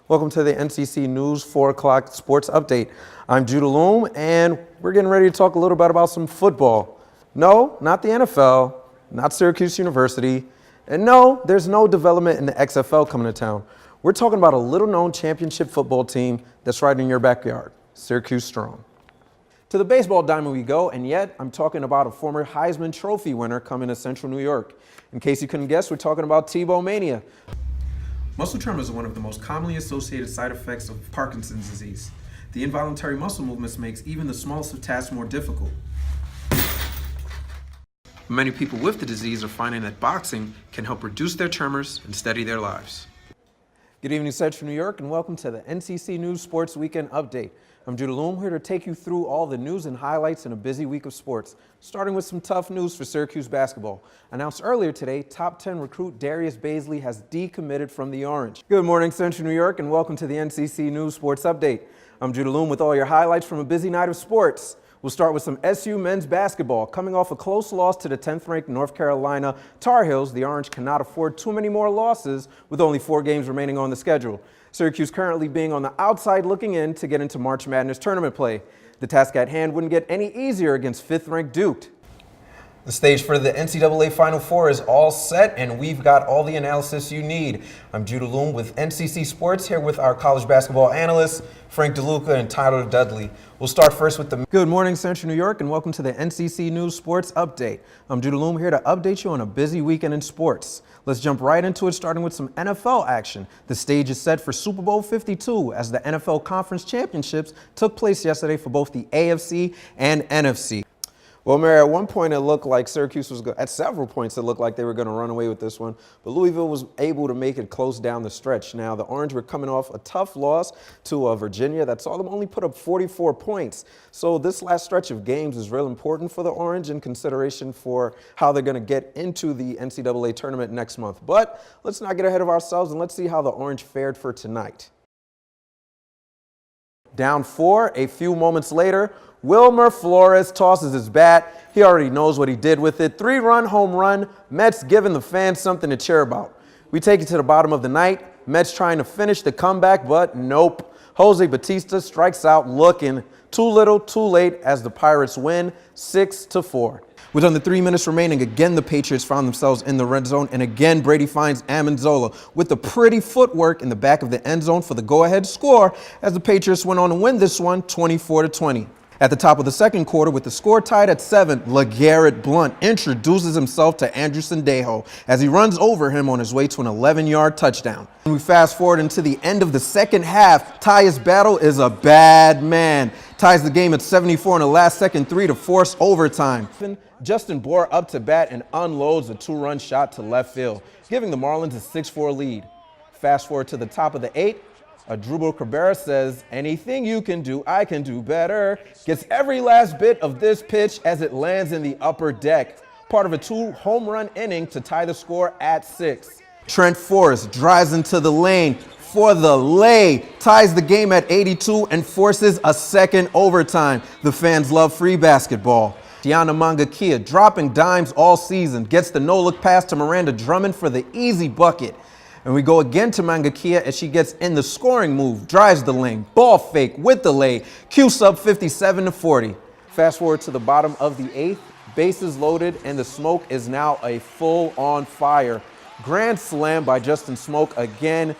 Welcome to the NCC News 4 o'clock sports update. I'm Jude Allume, and we're getting ready to talk a little bit about some football. No, not the NFL, not Syracuse University, and no, there's no development in the XFL coming to town. We're talking about a little-known championship football team that's right in your backyard, Syracuse Strong. To the baseball diamond we go, and yet I'm talking about a former Heisman Trophy winner coming to Central New York. In case you couldn't guess, we're talking about Tebow Mania. Muscle tremors are one of the most commonly associated side effects of Parkinson's disease. The involuntary muscle movements makes even the smallest of tasks more difficult. Many people with the disease are finding that boxing can help reduce their tremors and steady their lives. Good evening, Central New York, and welcome to the NCC News Sports Weekend Update. I'm Jude Allume, here to take you through all the news and highlights in a busy week of sports, starting with some tough news for Syracuse basketball. Announced earlier today, top 10 recruit Darius Baisley has decommitted from the Orange. Good morning, Central New York, and welcome to the NCC News Sports Update. I'm Jude Allume with all your highlights from a busy night of sports. We'll start with some SU men's basketball. Coming off a close loss to the 10th-ranked North Carolina Tar Heels, the Orange cannot afford too many more losses with only 4 games remaining on the schedule. Syracuse currently being on the outside looking in to get into March Madness tournament play. The task at hand wouldn't get any easier against 5th-ranked Duke. The stage for the NCAA Final Four is all set, and we've got all the analysis you need. I'm Jude Allume with NCC Sports, here with our college basketball analysts, Frank DeLuca and Tyler Dudley. We'll start first with the... Good morning, Central New York, and welcome to the NCC News Sports Update. I'm Jude Allume, here to update you on a busy weekend in sports. Let's jump right into it, starting with some NFL action. The stage is set for Super Bowl 52 as the NFL Conference Championships took place yesterday for both the AFC and NFC. Well, Mary, at one point it looked like Syracuse was at several points it looked like they were going to run away with this one, but Louisville was able to make it close down the stretch. Now, the Orange were coming off a tough loss to Virginia that saw them only put up 44 points. So this last stretch of games is real important for the Orange in consideration for how they're going to get into the NCAA tournament next month. But let's not get ahead of ourselves, and let's see how the Orange fared for tonight. Down 4, a few moments later, Wilmer Flores tosses his bat. He already knows what he did with it. 3-run home run. Mets giving the fans something to cheer about. We take it to the bottom of the night. Mets trying to finish the comeback, but nope. Jose Bautista strikes out looking too little, too late as the Pirates win 6-4. With under 3 minutes remaining, again the Patriots found themselves in the red zone, and again Brady finds Amendola with the pretty footwork in the back of the end zone for the go-ahead score as the Patriots went on to win this one 24-20. At the top of the second quarter, with the score tied at 7, LeGarrette Blount introduces himself to Andrew Sendejo as he runs over him on his way to an 11-yard touchdown. When we fast forward into the end of the second half, Tyus Battle is a bad man. Ties the game at 74 in the last-second 3 to force overtime. Justin Bohr up to bat and unloads a 2-run shot to left field, giving the Marlins a 6-4 lead. Fast forward to the top of the 8. Adrubal Cabrera says, anything you can do, I can do better. Gets every last bit of this pitch as it lands in the upper deck. Part of a 2-home-run inning to tie the score at 6. Trent Forrest drives into the lane for the lay, ties the game at 82 and forces a second overtime. The fans love free basketball. Tiana Mangakia, dropping dimes all season, gets the no-look pass to Miranda Drummond for the easy bucket. And we go again to Mangakia as she gets in the scoring move, drives the lane, ball fake with the lay, Q sub 57-40. Fast forward to the bottom of the 8th, bases loaded, and the Smoke is now a full-on fire. Grand slam by Justin Smoke again.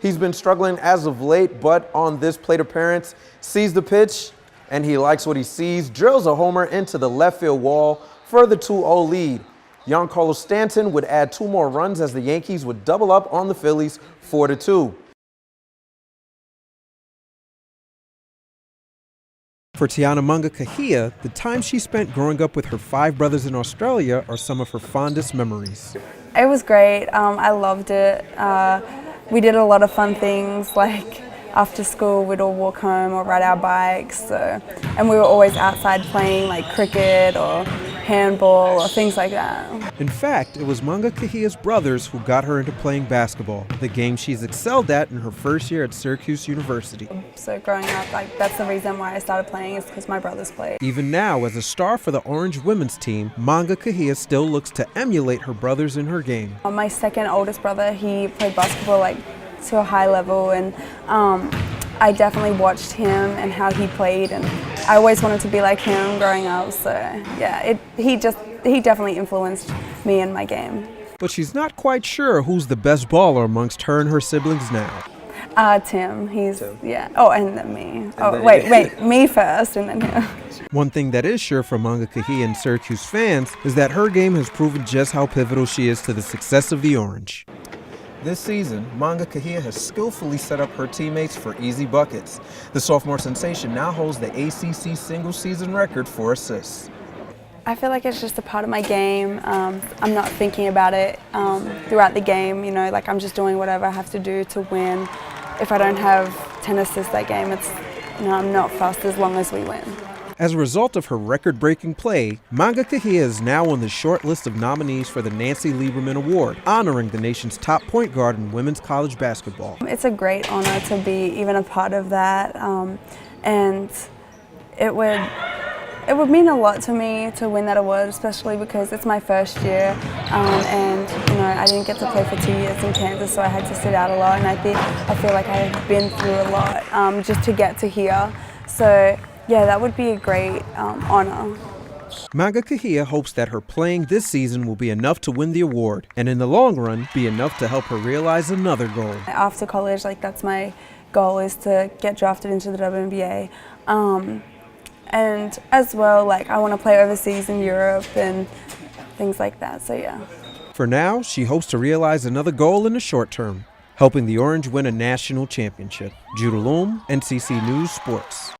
He's been struggling as of late, but on this plate appearance, sees the pitch, and he likes what he sees, drills a homer into the left field wall for the 2-0 lead. Giancarlo Stanton would add 2 more runs as the Yankees would double up on the Phillies 4-2. For Tiana Mangakia, the time she spent growing up with her 5 brothers in Australia are some of her fondest memories. It was great. I loved it. We did a lot of fun things, like after school we'd all walk home or ride our bikes. And we were always outside playing like cricket or handball or things like that. In fact, it was Mangakia's brothers who got her into playing basketball, the game she's excelled at in her first year at Syracuse University. So growing up, that's the reason why I started playing, is because my brothers played. Even now, as a star for the Orange women's team, Mangakia still looks to emulate her brothers in her game. My second oldest brother, he played basketball like to a high level, and I definitely watched him and how he played, and I always wanted to be like him growing up. So yeah, he definitely influenced me in my game. But she's not quite sure who's the best baller amongst her and her siblings now. Tim, yeah. Oh, and then me. Wait, me first, and then him. One thing that is sure for Manga Kahia and Syracuse fans is that her game has proven just how pivotal she is to the success of the Orange. This season, Manga Kahia has skillfully set up her teammates for easy buckets. The sophomore sensation now holds the ACC single-season record for assists. I feel like it's just a part of my game. I'm not thinking about it throughout the game. You know, like I'm just doing whatever I have to do to win. If I don't have 10 assists that game, I'm not fussed as long as we win. As a result of her record-breaking play, Manga Kahia is now on the short list of nominees for the Nancy Lieberman Award, honoring the nation's top point guard in women's college basketball. It's a great honor to be even a part of that, and it would mean a lot to me to win that award, especially because it's my first year, and I didn't get to play for 2 years in Kansas, so I had to sit out a lot, and I feel like I've been through a lot just to get to here. So yeah, that would be a great honor. Manga Kahia hopes that her playing this season will be enough to win the award, and in the long run, be enough to help her realize another goal. After college, that's my goal, is to get drafted into the WNBA. And as well, I want to play overseas in Europe and things like that, so yeah. For now, she hopes to realize another goal in the short term, helping the Orange win a national championship. Jude Allume, NCC News Sports.